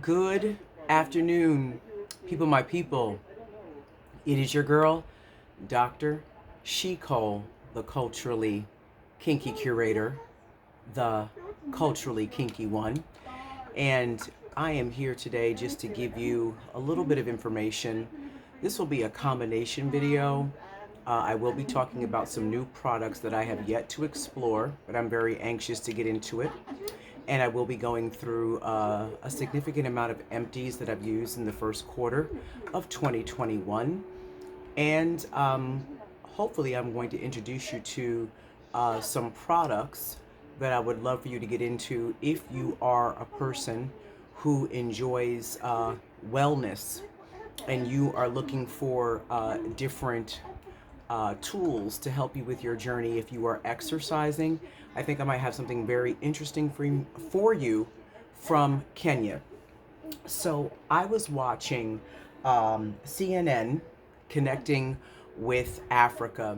Good afternoon, people, my people. It is your girl, Dr. She-Cole, the culturally kinky curator, the culturally kinky one. And I am here today just to give you a little bit of information. This will be a combination video. I will be talking about some new products that I have yet to explore, but I'm very anxious to get into it. And I will be going through a significant amount of empties that I've used in the first quarter of 2021. And hopefully I'm going to introduce you to some products that I would love for you to get into if you are a person who enjoys wellness and you are looking for different tools to help you with your journey. If you are exercising, I think I might have something very interesting for you from Kenya. So I was watching CNN connecting with Africa,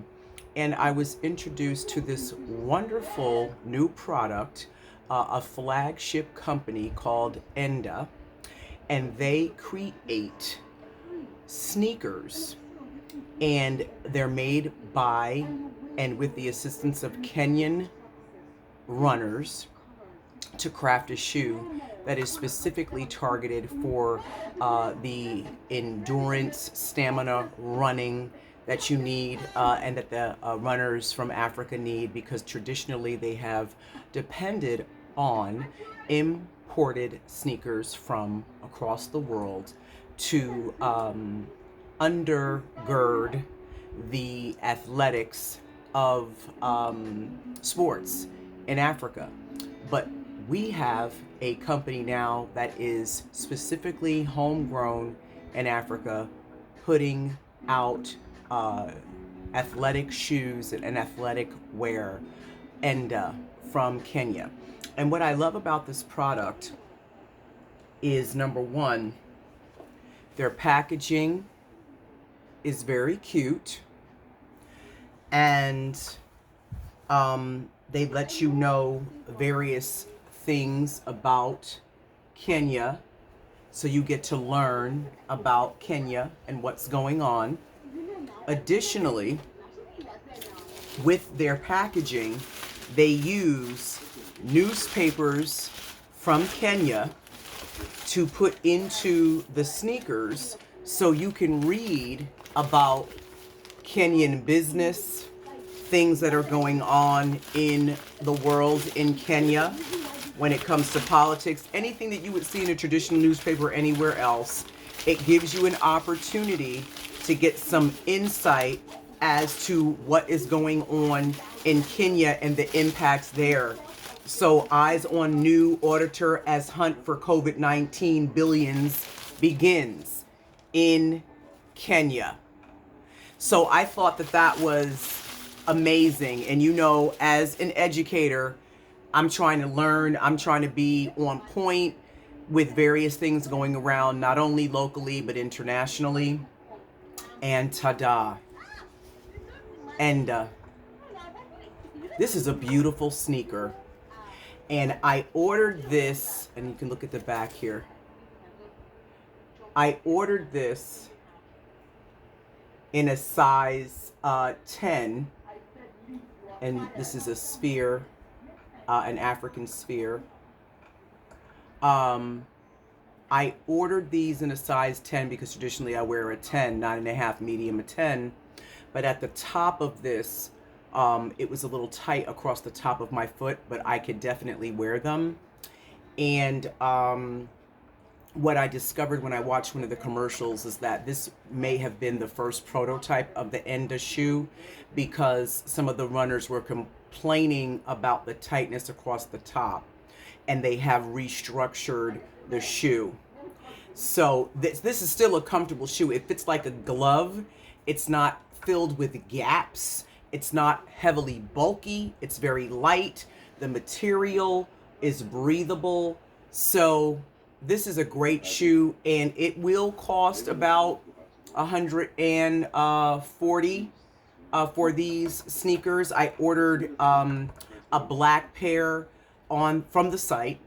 and I was introduced to this wonderful new product, a flagship company called Enda, and they create sneakers, and they're made by and with the assistance of Kenyan runners to craft a shoe that is specifically targeted for the endurance, stamina running that you need and that the runners from Africa need, because traditionally they have depended on imported sneakers from across the world to undergird the athletics of sports in Africa. But we have a company now that is specifically homegrown in Africa, putting out athletic shoes and athletic wear, and from Kenya. And what I love about this product is, number one, their packaging is very cute, and they let you know various things about Kenya, so you get to learn about Kenya and what's going on. Additionally, with their packaging, they use newspapers from Kenya to put into the sneakers so you can read about Kenyan business, things that are going on in the world in Kenya when it comes to politics, anything that you would see in a traditional newspaper or anywhere else. It gives you an opportunity to get some insight as to what is going on in Kenya and the impacts there. So, eyes on new auditor as hunt for COVID-19 billions begins in Kenya. So I thought that that was amazing. And you know, as an educator, I'm trying to learn, I'm trying to be on point with various things going around, not only locally, but internationally. And ta-da. And this is a beautiful sneaker. And I ordered this, and you can look at the back here. I ordered this in a size 10, and this is a sphere, an African sphere. I ordered these in a size 10 because traditionally I wear a 10, 9.5, medium, a 10. But at the top of this, it was a little tight across the top of my foot, but I could definitely wear them. And what I discovered when I watched one of the commercials is that this may have been the first prototype of the Enda shoe, because some of the runners were complaining about the tightness across the top, and they have restructured the shoe. So this is still a comfortable shoe. It fits like a glove. It's not filled with gaps. It's not heavily bulky. It's very light. The material is breathable. So this is a great shoe, and it will cost about $140 for these sneakers. I ordered a black pair from the site,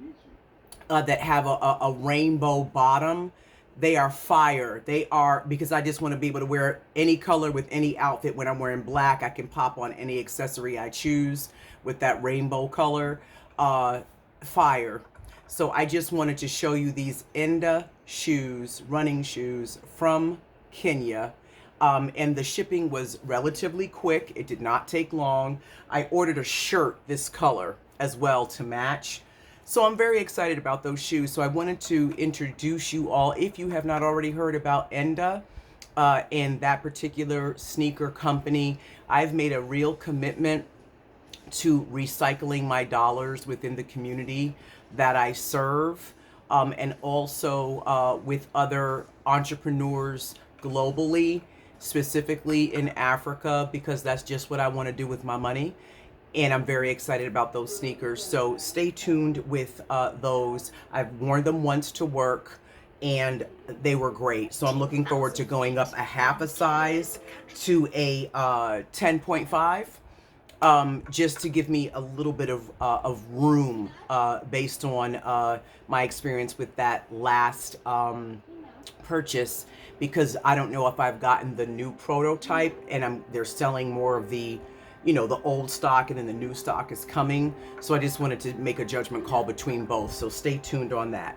that have a rainbow bottom. They are fire. They are, because I just want to be able to wear any color with any outfit. When I'm wearing black, I can pop on any accessory I choose with that rainbow color. Fire. So I just wanted to show you these Enda shoes, running shoes from Kenya. And the shipping was relatively quick. It did not take long. I ordered a shirt this color as well to match. So I'm very excited about those shoes. So I wanted to introduce you all, if you have not already heard about Enda and that particular sneaker company. I've made a real commitment to recycling my dollars within the community that I serve, and also with other entrepreneurs globally, specifically in Africa, because that's just what I want to do with my money. And I'm very excited about those sneakers. So stay tuned with those. I've worn them once to work and they were great. So I'm looking forward to going up a half a size to a 10.5, just to give me a little bit of room based on my experience with that last purchase, because I don't know if I've gotten the new prototype, and they're selling more of the, you know, the old stock, and then the new stock is coming. So I just wanted to make a judgment call between both. So stay tuned on that.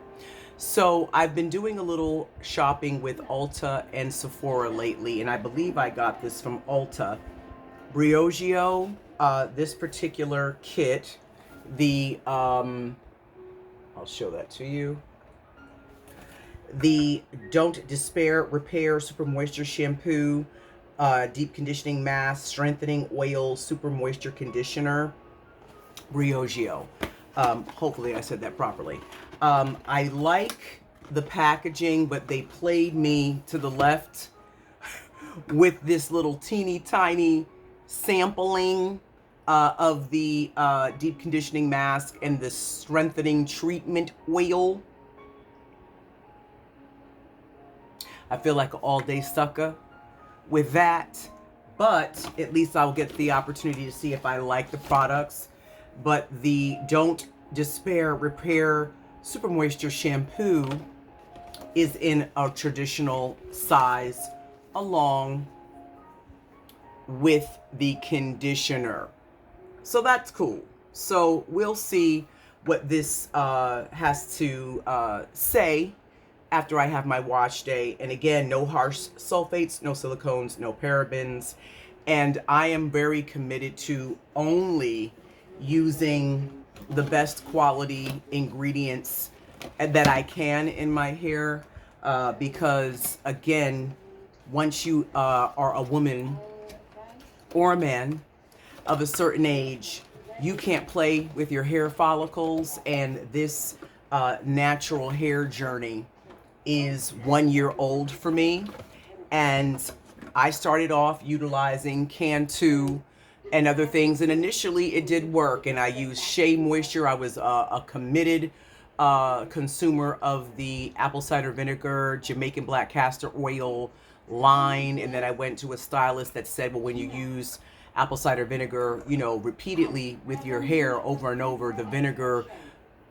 So I've been doing a little shopping with Ulta and Sephora lately, and I believe I got this from Ulta. Briogeo, this particular kit, the, I'll show that to you. The Don't Despair Repair Super Moisture Shampoo, Deep Conditioning Mask, Strengthening Oil, Super Moisture Conditioner, Briogeo. Hopefully I said that properly. I like the packaging, but they played me to the left with this little teeny tiny sampling of the deep conditioning mask and the strengthening treatment oil. I feel like an all-day sucker with that, but at least I'll get the opportunity to see if I like the products. But the Don't Despair Repair Super Moisture Shampoo is in a traditional size along with the conditioner. So that's cool. So we'll see what this has to say after I have my wash day. And again, no harsh sulfates, no silicones, no parabens. And I am very committed to only using the best quality ingredients that I can in my hair, because again, once you are a woman or a man of a certain age, you can't play with your hair follicles, and this natural hair journey is 1 year old for me. And I started off utilizing Cantu and other things, and initially it did work, and I used Shea Moisture. I was a committed consumer of the apple cider vinegar, Jamaican black castor oil line, and then I went to a stylist that said, well, when you use apple cider vinegar, you know, repeatedly with your hair over and over, the vinegar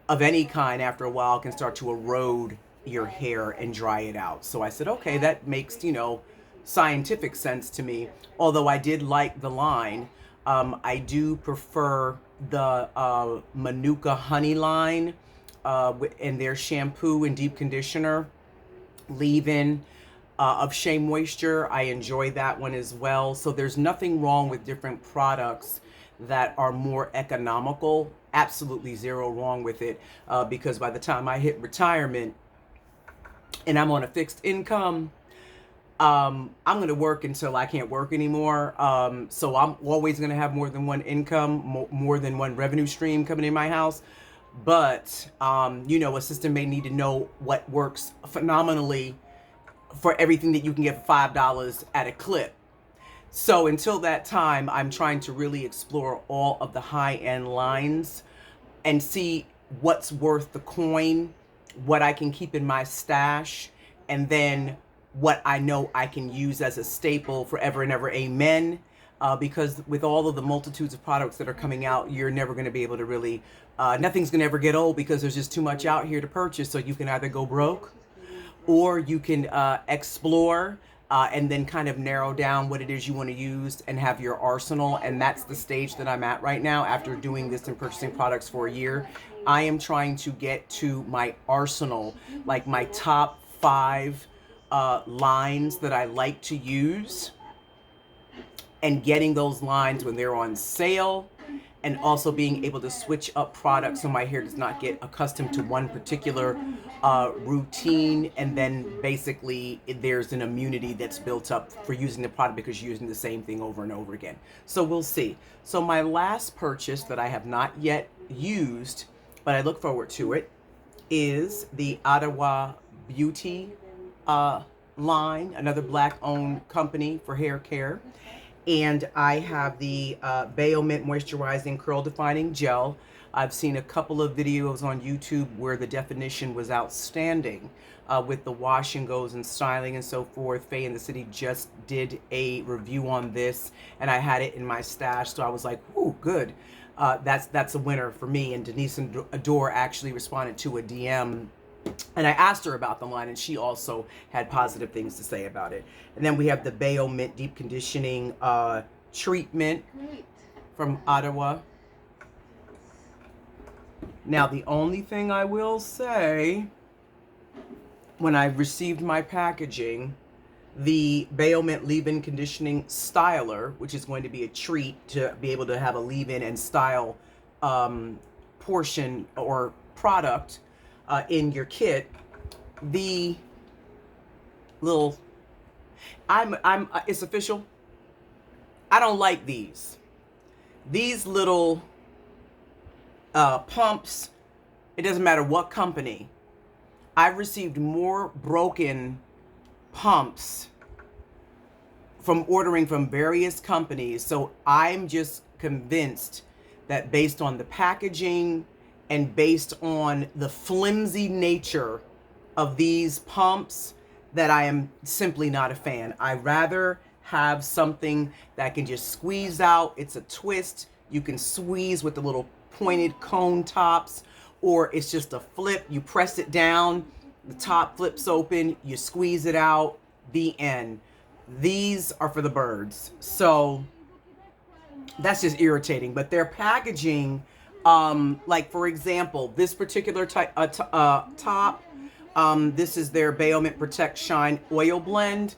of any kind after a while can start to erode your hair and dry it out. So I said, okay, that makes, you know, scientific sense to me. Although I did like the line, I do prefer the Manuka Honey line and their shampoo and deep conditioner leave-in of Shea Moisture. I enjoy that one as well. So there's nothing wrong with different products that are more economical. Absolutely zero wrong with it, because by the time I hit retirement and I'm on a fixed income, I'm going to work until I can't work anymore. So I'm always going to have more than one income, more than one revenue stream coming in my house. But, you know, a system may need to know what works phenomenally for everything that you can get for $5 at a clip. So until that time, I'm trying to really explore all of the high-end lines and see what's worth the coin, what I can keep in my stash, and then what I know I can use as a staple forever and ever, amen, because with all of the multitudes of products that are coming out, you're never going to be able to really, nothing's going to ever get old because there's just too much out here to purchase. So you can either go broke, or you can explore and then kind of narrow down what it is you want to use and have your arsenal. And that's the stage that I'm at right now after doing this and purchasing products for a year. I am trying to get to my arsenal, like my top 5 lines that I like to use, and getting those lines when they're on sale, and also being able to switch up products so my hair does not get accustomed to one particular routine, and then basically there's an immunity that's built up for using the product because you're using the same thing over and over again. So we'll see. So my last purchase that I have not yet used, but I look forward to it, is the Ottawa Beauty line, another Black-owned company for hair care. And I have the Baomint Moisturizing Curl Defining Gel. I've seen a couple of videos on YouTube where the definition was outstanding with the wash and goes and styling and so forth. Faye in the City just did a review on this, and I had it in my stash, so I was like, "Ooh, good." That's a winner for me. And Denise Adore actually responded to a DM, and I asked her about the line, and she also had positive things to say about it. And then we have the Baomint Deep Conditioning Treatment from Ottawa. Now, the only thing I will say, when I received my packaging, the Baomint Leave-In Conditioning Styler, which is going to be a treat to be able to have a leave-in and style portion or product in your kit. The little, it's official. I don't like these little pumps. It doesn't matter what company. I've received more broken pumps from ordering from various companies. So I'm just convinced that based on the packaging and based on the flimsy nature of these pumps, that I am simply not a fan. I rather have something that can just squeeze out. It's a twist. You can squeeze with the little pointed cone tops, or it's just a flip. You press it down, the top flips open, you squeeze it out, the end. These are for the birds. So that's just irritating. But their packaging, like for example, this particular top, this is their Baomint Protect Shine Oil Blend,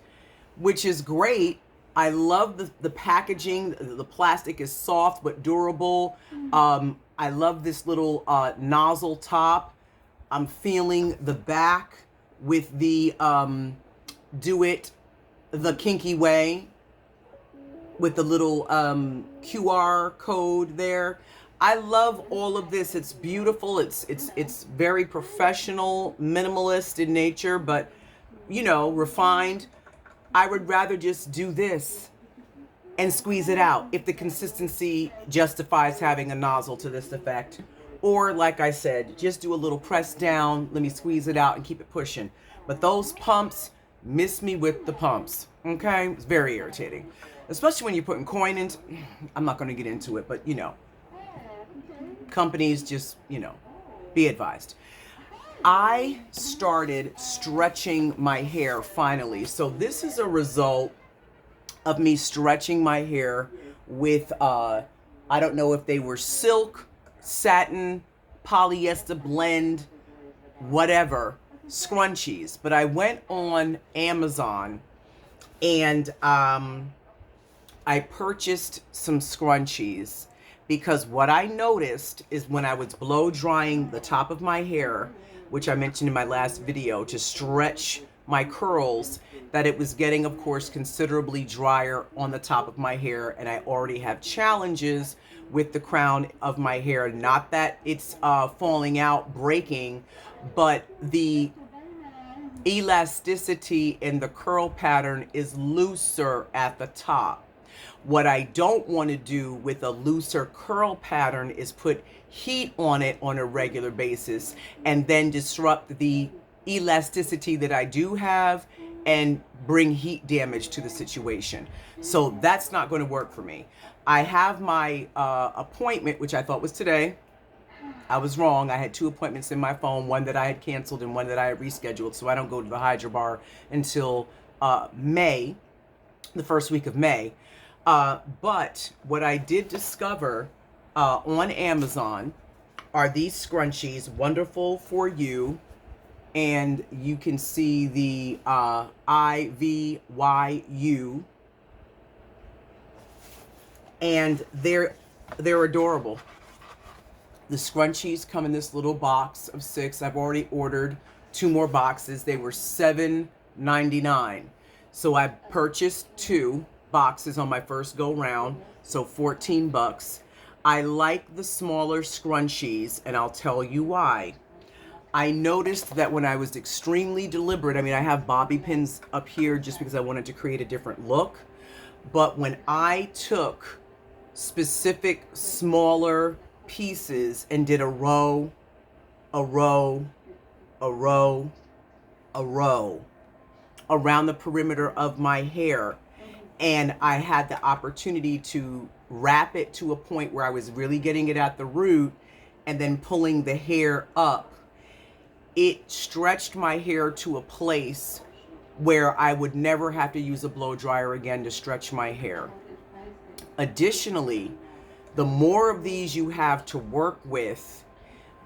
which is great. I love the packaging. The plastic is soft but durable. I love this little nozzle top. I'm feeling the back with the Do It the Kinky Way with the little QR code there. I love all of this. It's beautiful. It's very professional, minimalist in nature, but you know, refined. I would rather just do this and squeeze it out if the consistency justifies having a nozzle to this effect. Or like I said, just do a little press down, let me squeeze it out and keep it pushing. But those pumps, miss me with the pumps, okay? It's very irritating. Especially when you're putting coin into, I'm not gonna get into it, but you know, companies just, you know, be advised. I started stretching my hair finally. So this is a result of me stretching my hair with, I don't know if they were silk, satin, polyester blend, whatever, scrunchies. But I went on Amazon and I purchased some scrunchies because what I noticed is when I was blow drying the top of my hair, which I mentioned in my last video, to stretch my curls, that it was getting, of course, considerably drier on the top of my hair, and I already have challenges with the crown of my hair. Not that it's falling out, breaking, but the elasticity in the curl pattern is looser at the top. What I don't want to do with a looser curl pattern is put heat on it on a regular basis and then disrupt the elasticity that I do have and bring heat damage to the situation. So that's not going to work for me. I have my appointment, which I thought was today. I was wrong. I had 2 appointments in my phone, one that I had canceled and one that I had rescheduled. So I don't go to the Hydra Bar until May, the first week of May. But what I did discover on Amazon are these scrunchies, wonderful for you. And you can see the IVYU. And they're adorable. The scrunchies come in this little box of 6. I've already ordered 2 more boxes. They were $7.99. So I purchased 2 boxes on my first go round, so 14 bucks. I like the smaller scrunchies, and I'll tell you why. I noticed that when I was extremely deliberate, I mean, I have bobby pins up here just because I wanted to create a different look. But when I took specific smaller pieces and did a row, a row, a row, a row around the perimeter of my hair, and I had the opportunity to wrap it to a point where I was really getting it at the root and then pulling the hair up, it stretched my hair to a place where I would never have to use a blow dryer again to stretch my hair. Additionally, the more of these you have to work with,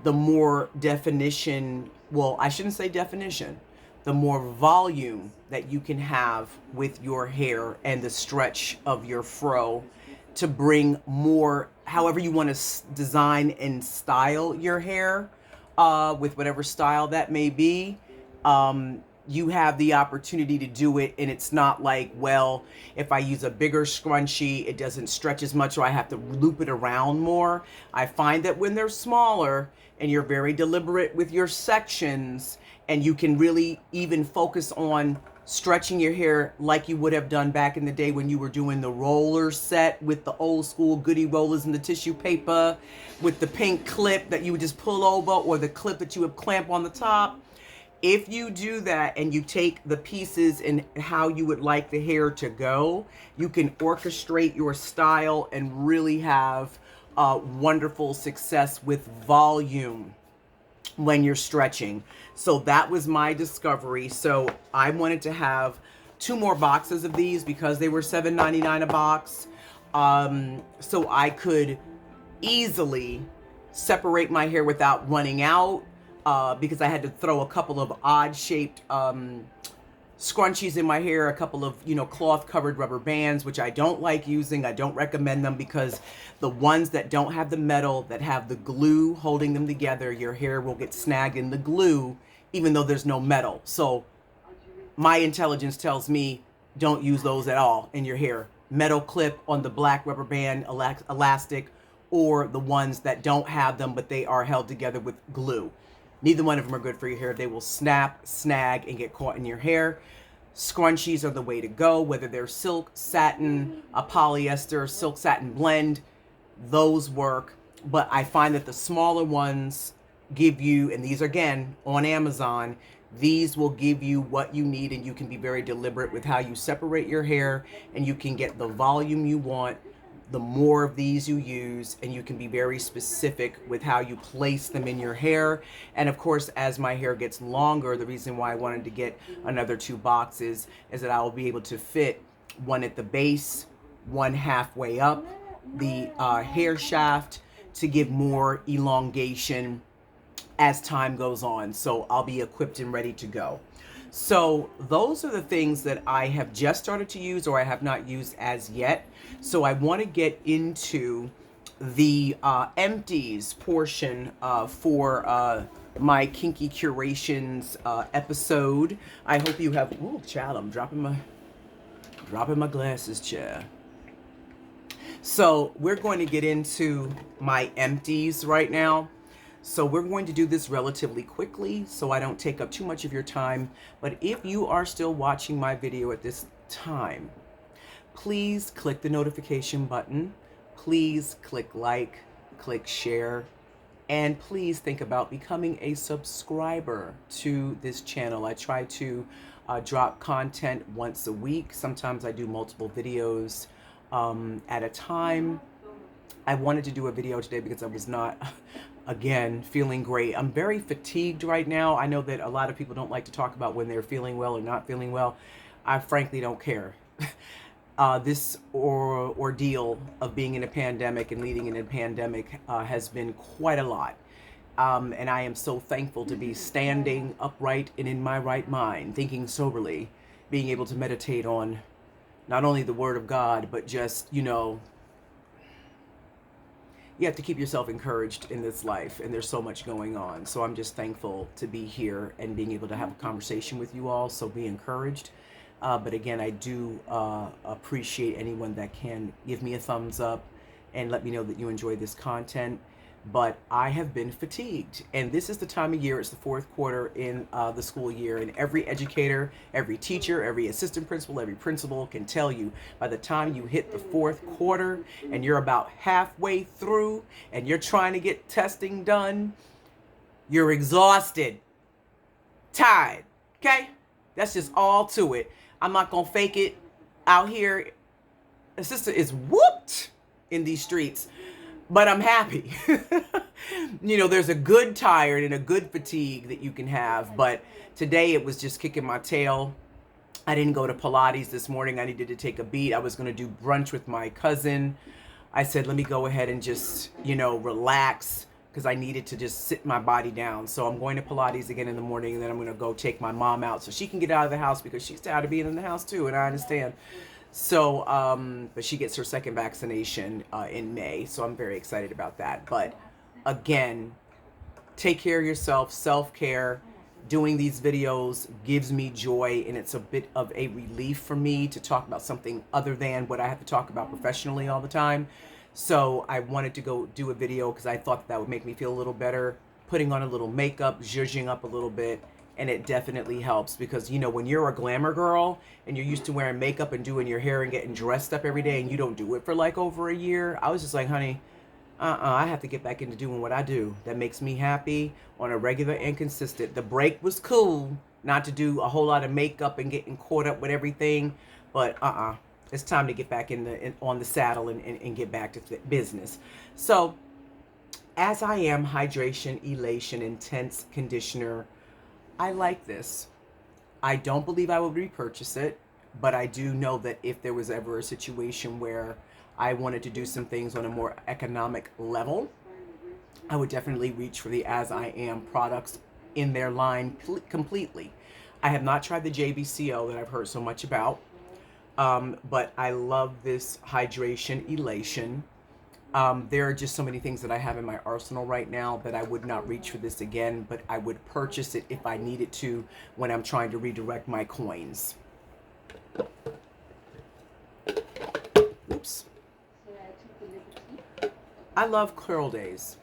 the more definition, well, I shouldn't say definition, the more volume that you can have with your hair and the stretch of your fro to bring more, however you want to design and style your hair, with whatever style that may be. You have the opportunity to do it, and it's not like, well, if I use a bigger scrunchie, it doesn't stretch as much, or I have to loop it around more. I find that when they're smaller and you're very deliberate with your sections, and you can really even focus on stretching your hair like you would have done back in the day when you were doing the roller set with the old school goodie rollers and the tissue paper with the pink clip that you would just pull over, or the clip that you would clamp on the top. If you do that and you take the pieces and how you would like the hair to go, you can orchestrate your style and really have wonderful success with volume when you're stretching. So that was my discovery. So I wanted to have 2 more boxes of these because they were $7.99 a box. So I could easily separate my hair without running out. Because I had to throw a couple of odd shaped scrunchies in my hair, a couple of, cloth covered rubber bands, which I don't like using. I don't recommend them because the ones that don't have the metal, that have the glue holding them together, your hair will get snagged in the glue, even though there's no metal. So my intelligence tells me don't use those at all in your hair. Metal clip on the black rubber band elastic, or the ones that don't have them, but they are held together with glue. Neither one of them are good for your hair. They will snap, snag, and get caught in your hair. Scrunchies are the way to go, whether they're silk, satin, a polyester, silk satin blend, those work. But I find that the smaller ones give you, and these are again on Amazon, these will give you what you need, and you can be very deliberate with how you separate your hair, and you can get the volume you want. The more of these you use, and you can be very specific with how you place them in your hair. And of course, as my hair gets longer, the reason why I wanted to get another 2 boxes is that I will be able to fit one at the base, one halfway up the hair shaft to give more elongation as time goes on. So I'll be equipped and ready to go. So those are the things that I have just started to use, or I have not used as yet. So I want to get into the empties portion for my Kinky Curations episode. I hope you have, ooh, child, I'm dropping my glasses, chair. So we're going to get into my empties right now. So we're going to do this relatively quickly so I don't take up too much of your time. But if you are still watching my video at this time, please click the notification button. Please click like, click share, And please think about becoming a subscriber to this channel. I try to drop content once a week. Sometimes I do multiple videos at a time. I wanted to do a video today because I was not, again, feeling great. I'm very fatigued right now. I know that a lot of people don't like to talk about when they're feeling well or not feeling well. I frankly don't care. This ordeal of being in a pandemic and leading in a pandemic has been quite a lot. And I am so thankful to be standing upright and in my right mind, thinking soberly, being able to meditate on not only the Word of God, but just, you know, you have to keep yourself encouraged in this life, and there's so much going on. So I'm just thankful to be here and being able to have a conversation with you all. So be encouraged. But again, I do appreciate anyone that can give me a thumbs up and let me know that you enjoy this content. But I have been fatigued, and this is the time of year. It's the fourth quarter in the school year, and every educator, every teacher, every assistant principal, every principal can tell you by the time you hit the fourth quarter and you're about halfway through and you're trying to get testing done, you're exhausted, tired, okay? That's just all to it. I'm not gonna fake it out here. The sister is whooped in these streets, but I'm happy. You know, there's a good tired and a good fatigue that you can have, but today it was just kicking my tail. I didn't go to Pilates this morning. I needed to take a beat. I was going to do brunch with my cousin. I said, let me go ahead and just, you know, relax, because I needed to just sit my body down. So I'm going to Pilates again in the morning, and then I'm going to go take my mom out so she can get out of the house, because she's tired of being in the house too, and I understand. So, but she gets her second vaccination in May, so I'm very excited about that. But again, take care of yourself, self-care. Doing these videos gives me joy, and it's a bit of a relief for me to talk about something other than what I have to talk about professionally all the time. So I wanted to go do a video because I thought that would make me feel a little better, putting on a little makeup, zhuzhing up a little bit. And it definitely helps, because, you know, when you're a glamour girl and you're used to wearing makeup and doing your hair and getting dressed up every day, and you don't do it for like over a year, I was just like, honey, I have to get back into doing what I do that makes me happy on a regular and consistent. The break was cool, not to do a whole lot of makeup and getting caught up with everything, but it's time to get back on the saddle and get back to business. So as I am hydration, elation, intense conditioner, I like this. I don't believe I would repurchase it, but I do know that if there was ever a situation where I wanted to do some things on a more economic level, I would definitely reach for the As I Am products in their line completely. I have not tried the JBCO that I've heard so much about, but I love this hydration elation. There are just so many things that I have in my arsenal right now that I would not reach for this again, but I would purchase it if I needed to when I'm trying to redirect my coins. Oops. I love Curl Days.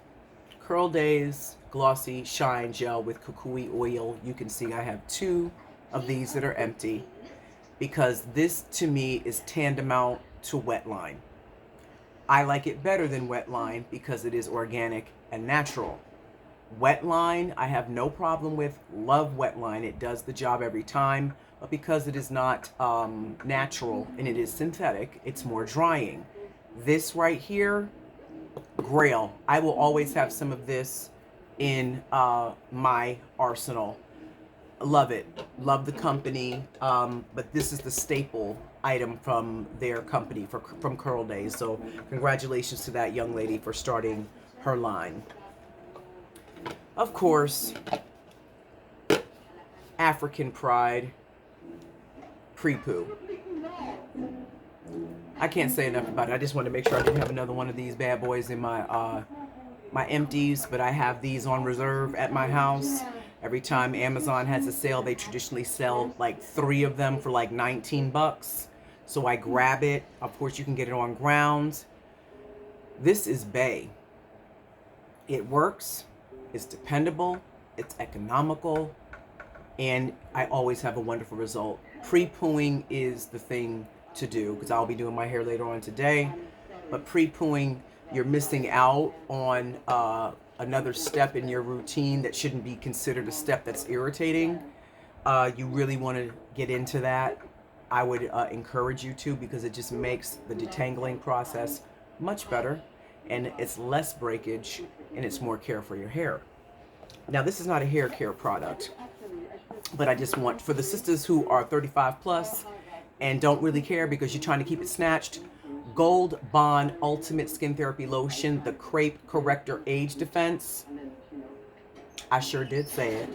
Curl Days Glossy Shine Gel with Kukui Oil. You can see I have 2 of these that are empty, because this to me is tantamount to Wetline. I like it better than Wetline because it is organic and natural. Wetline, I have no problem with. Love Wetline. It does the job every time. But because it is not natural and it is synthetic, it's more drying. This right here, Grail. I will always have some of this in my arsenal. Love it. Love the company. But this is the staple item from their company, from Curl Days. So congratulations to that young lady for starting her line. Of course, African Pride Pre-Poo. I can't say enough about it. I just wanted to make sure I didn't have another one of these bad boys in my my empties, but I have these on reserve at my house. Every time Amazon has a sale, they traditionally sell like 3 of them for like 19 bucks. So I grab it. Of course, you can get it on grounds. This is Bay. It works. It's dependable. It's economical. And I always have a wonderful result. Pre-pooing is the thing to do, because I'll be doing my hair later on today. But pre-pooing, you're missing out on another step in your routine that shouldn't be considered a step that's irritating, you really want to get into that, I would encourage you to, because it just makes the detangling process much better, and it's less breakage, and it's more care for your hair. Now, this is not a hair care product, but I just want, for the sisters who are 35 plus and don't really care because you're trying to keep it snatched, Gold Bond Ultimate Skin Therapy Lotion, the Crepe Corrector Age Defense. I sure did say it.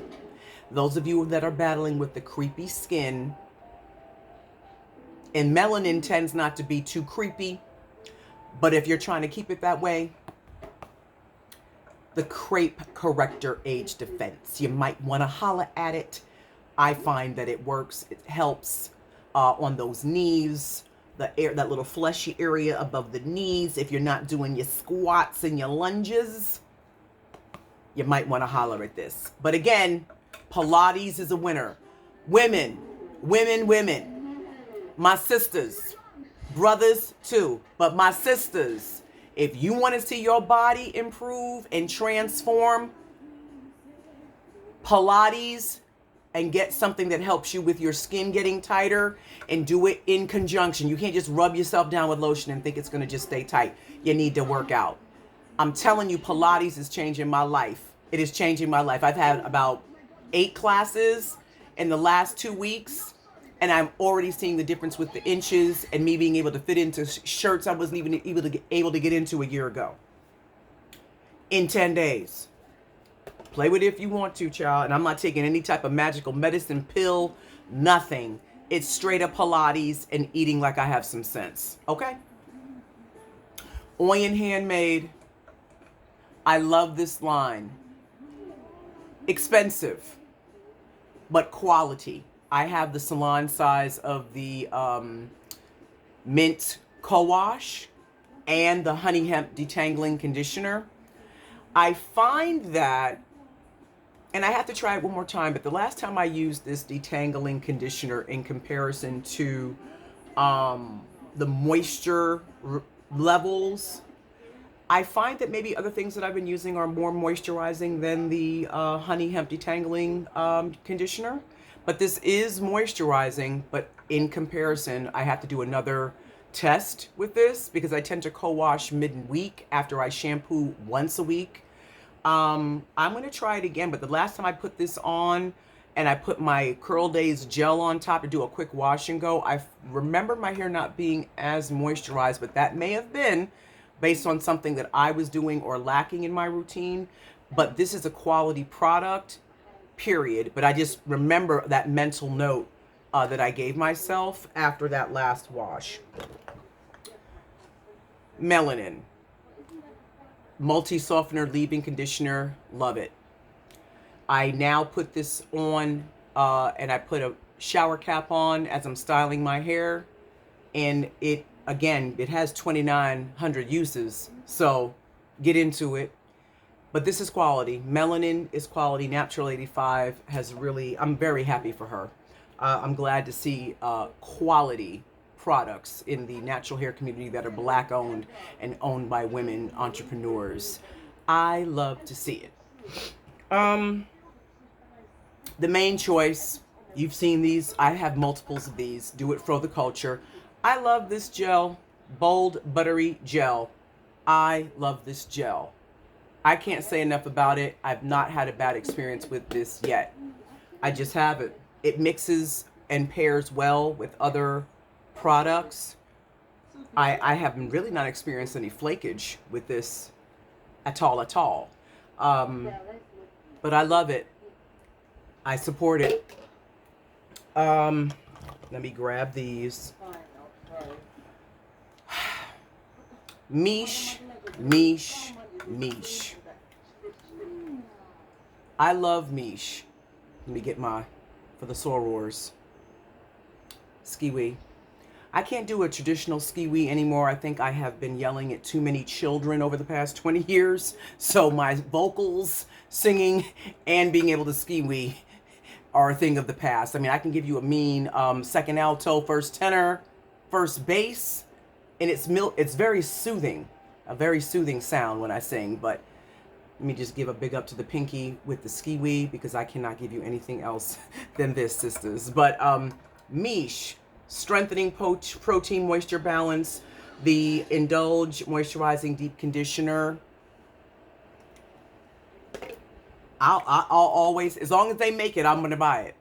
Those of you that are battling with the creepy skin, and melanin tends not to be too creepy, but if you're trying to keep it that way, the Crepe Corrector Age Defense, you might want to holler at it. I find that it works. It helps on those knees, that little fleshy area above the knees. If you're not doing your squats and your lunges, you might want to holler at this. But again, Pilates is a winner. Women, my sisters, brothers too, but my sisters, if you want to see your body improve and transform, Pilates, and get something that helps you with your skin getting tighter, and do it in conjunction. You can't just rub yourself down with lotion and think it's going to just stay tight. You need to work out. I'm telling you, Pilates is changing my life. It is changing my life. I've had about 8 classes in the last 2 weeks, and I'm already seeing the difference with the inches and me being able to fit into shirts I wasn't even able to get into a year ago. In 10 days. Play with it if you want to, child. And I'm not taking any type of magical medicine, pill, nothing. It's straight up Pilates and eating like I have some sense. Okay? Oyin Handmade. I love this line. Expensive, but quality. I have the salon size of the Mint Co-Wash and the Honey Hemp Detangling Conditioner. I find that, and I have to try it one more time, but the last time I used this detangling conditioner in comparison to the moisture levels, I find that maybe other things that I've been using are more moisturizing than the Honey Hemp Detangling conditioner. But this is moisturizing, but in comparison, I have to do another test with this because I tend to co-wash mid-week after I shampoo once a week. I'm going to try it again, but the last time I put this on and I put my Curl Days gel on top to do a quick wash and go, I remember my hair not being as moisturized, but that may have been based on something that I was doing or lacking in my routine. But this is a quality product, period. But I just remember that mental note that I gave myself after that last wash. Melanin. Multi-softener leave-in conditioner. Love it. I now put this on and I put a shower cap on as I'm styling my hair. And it, again, it has 2,900 uses. So get into it. But this is quality. Melanin is quality. Natural 85 has really, I'm very happy for her. I'm glad to see quality products in the natural hair community that are Black owned and owned by women entrepreneurs. I love to see it. The main choice, you've seen these. I have multiples of these. Do it for the culture. I love this gel, bold buttery gel. I love this gel. I can't say enough about it. I've not had a bad experience with this yet. I just haven't. It mixes and pairs well with other products. I have really not experienced any flakage with this at all. But I love it. I support it. Let me grab these. Miche. I love Miche. Let me get my, for the sorors. Skiwi. I can't do a traditional skiwi anymore. I think I have been yelling at too many children over the past 20 years. So my vocals, singing, and being able to skiwi are a thing of the past. I mean, I can give you a mean second alto, first tenor, first bass, and it's very soothing, a very soothing sound when I sing. But Let me just give a big up to the pinky with the skiwi, because I cannot give you anything else than this, sisters. But Miche, strengthening protein moisture balance, the Indulge Moisturizing Deep Conditioner. I'll always, as long as they make it, I'm going to buy it.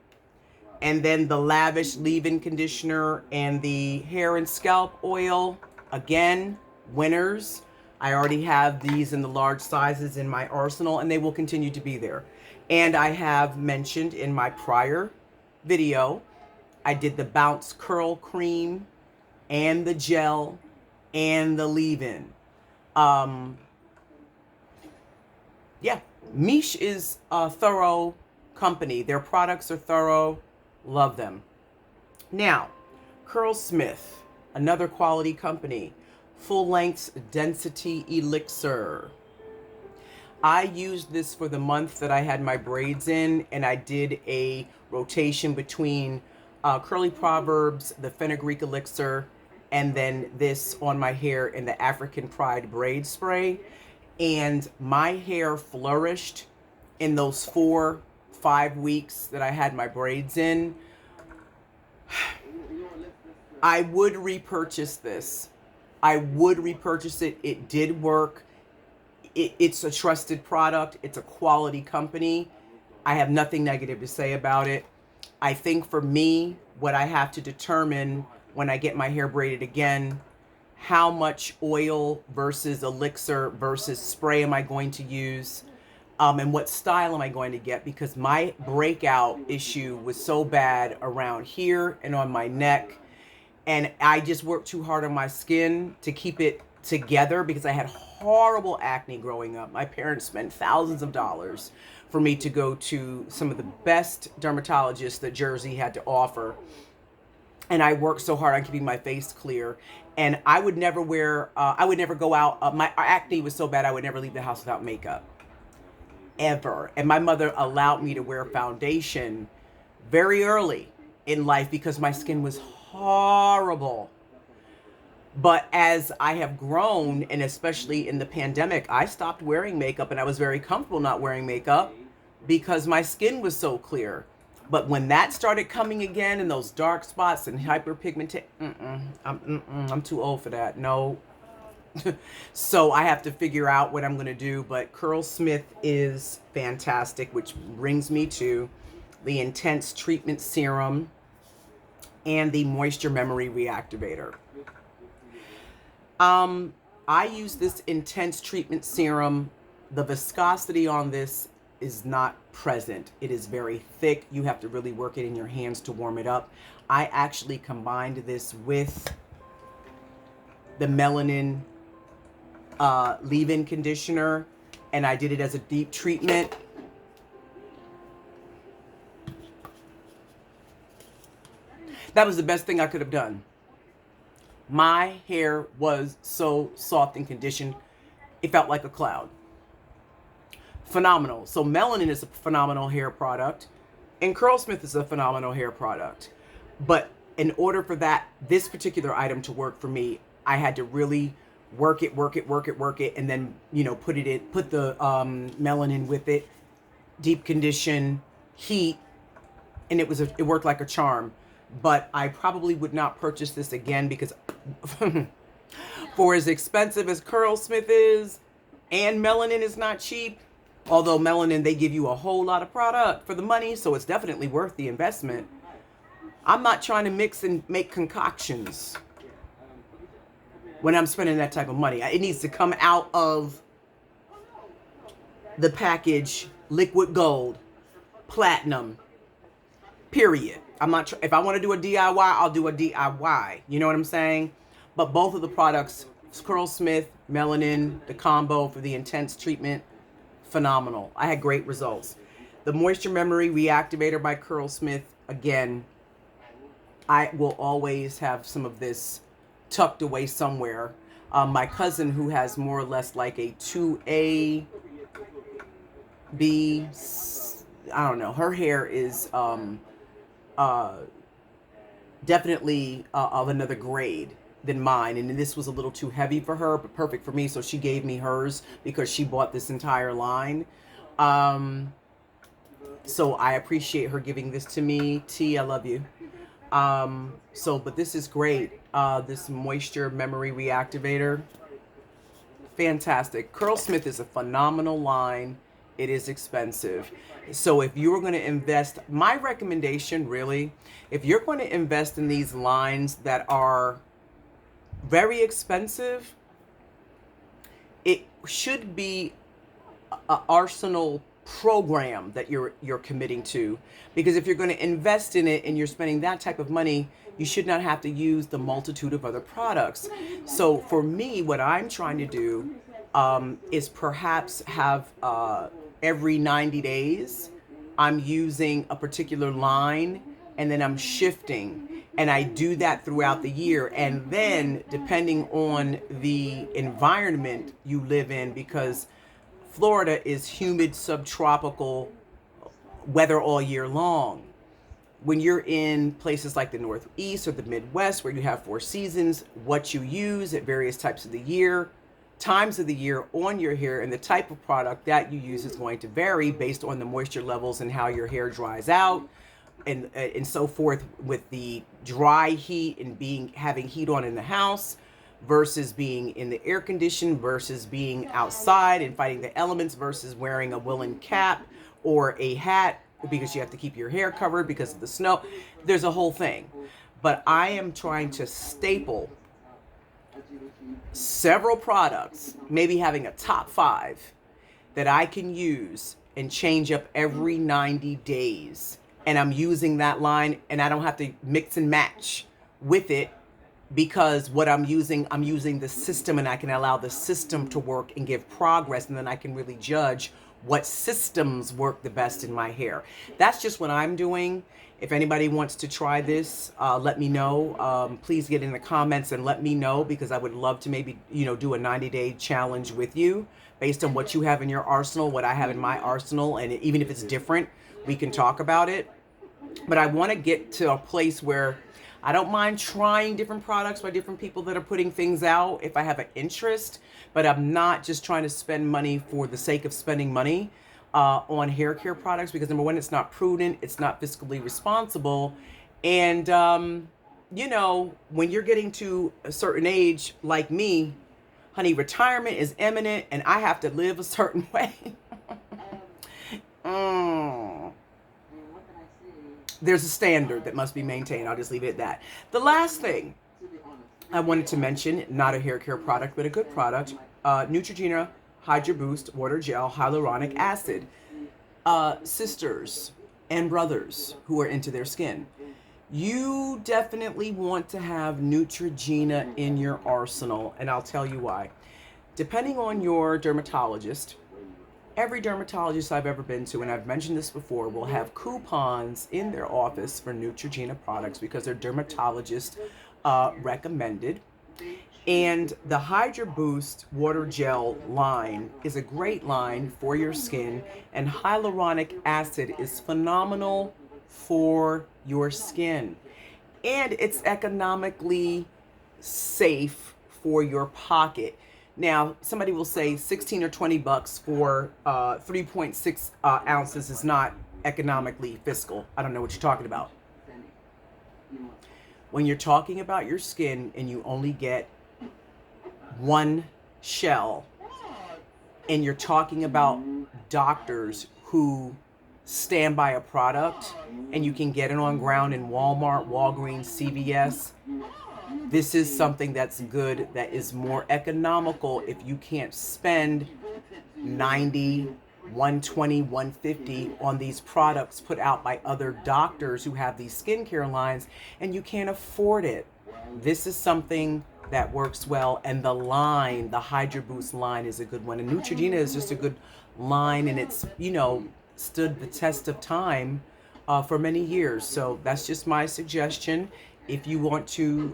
And then the Lavish Leave-In Conditioner and the Hair and Scalp Oil. Again, winners. I already have these in the large sizes in my arsenal, and they will continue to be there. And I have mentioned in my prior video, I did the Bounce Curl Cream and the gel and the leave-in. Yeah, Miche is a thorough company. Their products are thorough. Love them. Now, Curlsmith, another quality company. Full Length Density Elixir. I used this for the month that I had my braids in, and I did a rotation between Curly Proverbs, the Fenugreek Elixir, and then this on my hair in the African Pride braid spray. And my hair flourished in those 4-5 weeks that I had my braids in. I would repurchase this. I would repurchase it. It did work. It's a trusted product. It's a quality company. I have nothing negative to say about it. I think for me, what I have to determine when I get my hair braided again, how much oil versus elixir versus spray am I going to use, and what style am I going to get, because my breakout issue was so bad around here and on my neck. And I just worked too hard on my skin to keep it together, because I had horrible acne growing up. My parents spent thousands of dollars for me to go to some of the best dermatologists that Jersey had to offer. And I worked so hard on keeping my face clear. And I would never wear, I would never go out. My acne was so bad, I would never leave the house without makeup. Ever. And my mother allowed me to wear foundation very early in life because my skin was horrible. But as I have grown, and especially in the pandemic, I stopped wearing makeup, and I was very comfortable not wearing makeup because my skin was so clear. But when that started coming again, and those dark spots and hyperpigmentation, I'm too old for that. No. So I have to figure out what I'm going to do. But Curlsmith is fantastic, which brings me to the Intense Treatment Serum and the Moisture Memory Reactivator. I use this Intense Treatment Serum. The viscosity on this is not present. It is very thick. You have to really work it in your hands to warm it up. I actually combined this with the Melanin leave-in conditioner, and I did it as a deep treatment. That was the best thing I could have done. My hair was so soft and conditioned, it felt like a cloud. Phenomenal. So Melanin is a phenomenal hair product, and Curlsmith is a phenomenal hair product. But in order for this particular item to work for me, I had to really work it, and then, you know, put the Melanin with it, deep condition, heat, and it worked like a charm. But I probably would not purchase this again, because for as expensive as Curlsmith is, and Melanin is not cheap, although Melanin, they give you a whole lot of product for the money, so it's definitely worth the investment. I'm not trying to mix and make concoctions when I'm spending that type of money. It needs to come out of the package, liquid gold, platinum, period. I'm not, if I want to do a DIY, I'll do a DIY. You know what I'm saying? But both of the products, Curlsmith, Melanin, the combo for the intense treatment, phenomenal. I had great results. The Moisture Memory Reactivator by Curlsmith, again, I will always have some of this tucked away somewhere. My cousin, who has more or less like a 2A, B, I don't know, her hair is definitely of another grade. than mine, and this was a little too heavy for her, but perfect for me, so she gave me hers because she bought this entire line. So I appreciate her giving this to me. T, I love you. But this is great. This moisture memory reactivator, fantastic. Curlsmith is a phenomenal line. It is expensive. So if you were going to invest, my recommendation really, if you're going to invest in these lines that are very expensive, it should be an arsenal program that you're committing to, because if you're going to invest in it and you're spending that type of money, you should not have to use the multitude of other products. So for me, what I'm trying to do is perhaps have every 90 days I'm using a particular line, and then I'm shifting, and I do that throughout the year. And then depending on the environment you live in, because Florida is humid subtropical weather all year long. When you're in places like the Northeast or the Midwest, where you have 4 seasons, what you use at various times of the year on your hair, and the type of product that you use is going to vary based on the moisture levels and how your hair dries out, and so forth, with the dry heat and having heat on in the house versus being in the air condition versus being outside and fighting the elements versus wearing a woolen cap or a hat because you have to keep your hair covered because of the snow. There's a whole thing. But I am trying to staple several products, maybe having a top 5 that I can use and change up every 90 days. And I'm using that line, and I don't have to mix and match with it, because what I'm using the system, and I can allow the system to work and give progress, and then I can really judge what systems work the best in my hair. That's just what I'm doing. If anybody wants to try this, let me know. Please get in the comments and let me know, because I would love to maybe, do a 90-day challenge with you based on what you have in your arsenal, what I have in my arsenal, and even if it's different, we can talk about it. But I want to get to a place where I don't mind trying different products by different people that are putting things out if I have an interest, but I'm not just trying to spend money for the sake of spending money on hair care products, because number one, it's not prudent, it's not fiscally responsible, and when you're getting to a certain age like me, honey, retirement is imminent, and I have to live a certain way. There's a standard that must be maintained. I'll just leave it at that. The last thing I wanted to mention, not a hair care product, but a good product, Neutrogena Hydro Boost Water Gel Hyaluronic Acid. Sisters and brothers who are into their skin, you definitely want to have Neutrogena in your arsenal, and I'll tell you why. Depending on your dermatologist, every dermatologist I've ever been to, and I've mentioned this before, will have coupons in their office for Neutrogena products because they're dermatologist recommended. And the Hydro Boost Water Gel line is a great line for your skin, and hyaluronic acid is phenomenal for your skin. And it's economically safe for your pocket. Now, somebody will say 16 or 20 bucks for 3.6 ounces is not economically fiscal. I don't know what you're talking about. When you're talking about your skin and you only get one shell, and you're talking about doctors who stand by a product and you can get it on ground in Walmart, Walgreens, CVS, this is something that's good, that is more economical if you can't spend $90, $120, $150 on these products put out by other doctors who have these skincare lines and you can't afford it. This is something that works well, and the line, the Hydro Boost line, is a good one. And Neutrogena is just a good line, and it's, stood the test of time for many years. So that's just my suggestion. If you want to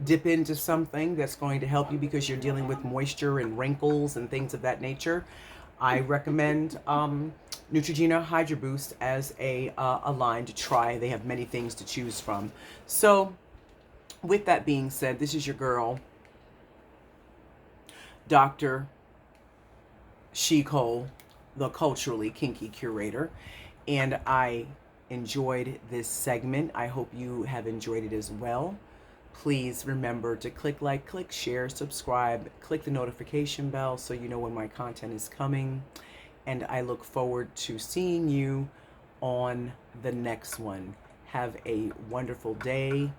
dip into something that's going to help you because you're dealing with moisture and wrinkles and things of that nature, I recommend Neutrogena Hydro Boost as a line to try. They have many things to choose from. So With that being said, this is your girl, Dr. She-Cole, the culturally kinky curator, and I enjoyed this segment. I hope you have enjoyed it as well. Please remember to click like, click share, subscribe, click the notification bell so you know when my content is coming. And I look forward to seeing you on the next one. Have a wonderful day.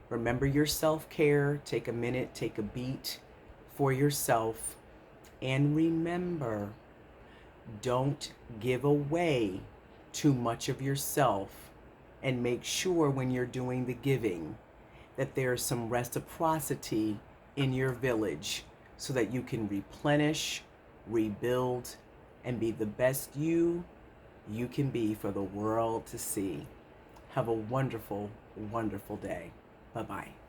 Remember your self-care. Take a minute, take a beat for yourself. And remember, don't give away too much of yourself, and make sure when you're doing the giving that there's some reciprocity in your village so that you can replenish, rebuild, and be the best you can be for the world to see. Have a wonderful, wonderful day. Bye-bye.